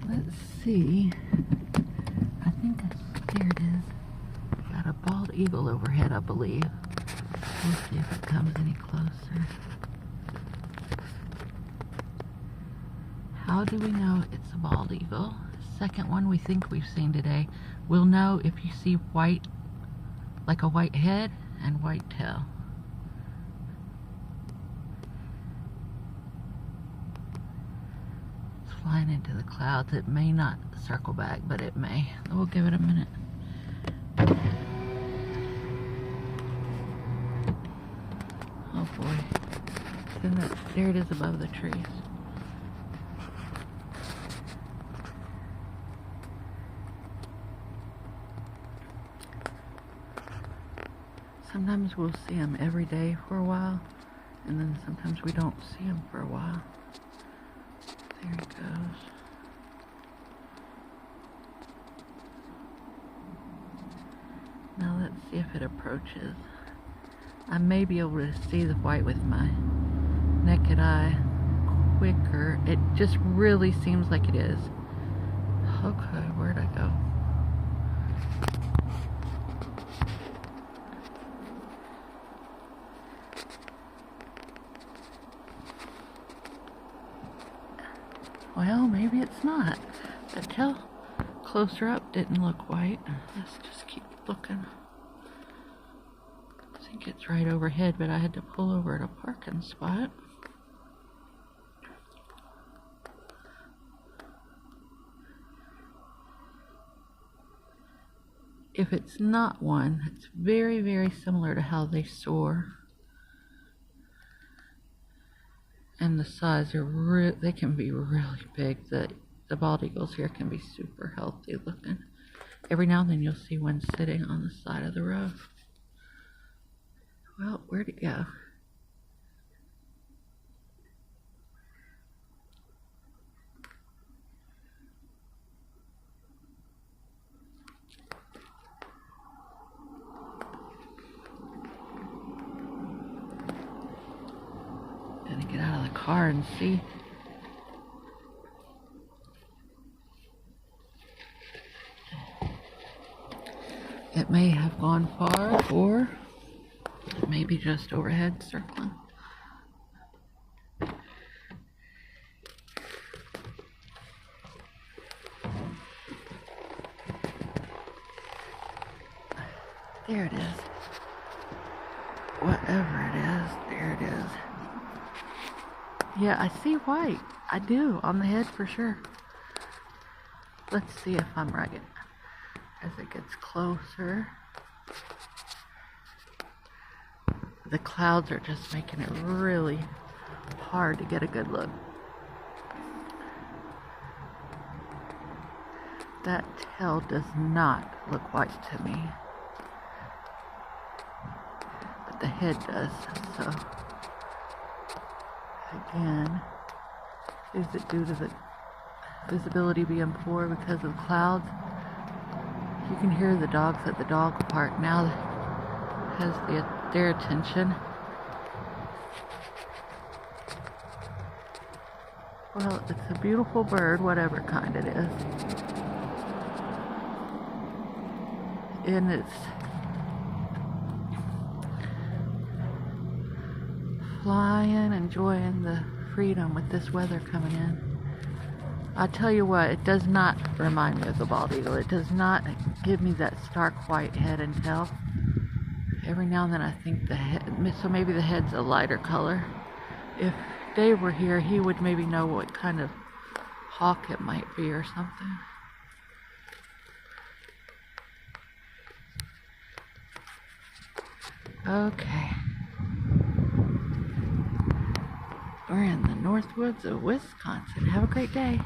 Let's see. I think there it is. Got a bald eagle overhead, I believe. We'll see if it comes any closer. How do we know it's a bald eagle? Second one we think we've seen today. We'll know if you see white, like a white head and white tail. It's flying into the clouds. It may not circle back, but it may. We'll give it a minute. Oh boy. There it is above the trees. Sometimes we'll see them every day for a while, and then sometimes we don't see them for a while. There he goes. Now let's see if it approaches. I may be able to see the white with my naked eye quicker. It just really seems like it is. Okay, where'd I go? Well, maybe it's not. That tail closer up didn't look white. Let's just keep looking. I think it's right overhead, but I had to pull over at a parking spot. If it's not one, it's very, very similar to how they soar. And the size are they can be really big. The bald eagles here can be super healthy looking. Every now and then you'll see one sitting on the side of the road. Well, where'd it go? Gonna get out of the car and see. It may have gone far, or maybe just overhead circling. There it is. Whatever it is, there it is. Yeah, I see white. I do, on the head for sure. Let's see if I'm right. As it gets closer. The clouds are just making it really hard to get a good look. That tail does not look white to me. But the head does, so. Again, is it due to the visibility being poor because of clouds? You can hear the dogs at the dog park now. Has their attention. Well, it's a beautiful bird, whatever kind it is. And it's flying, enjoying the freedom with this weather coming in. I'll tell you what, it does not remind me of the bald eagle. It does not give me that stark white head and tail. Every now and then I think the head, so maybe the head's a lighter color. If Dave were here, he would maybe know what kind of hawk it might be or something. Okay. We're in the North Woods of Wisconsin. Have a great day.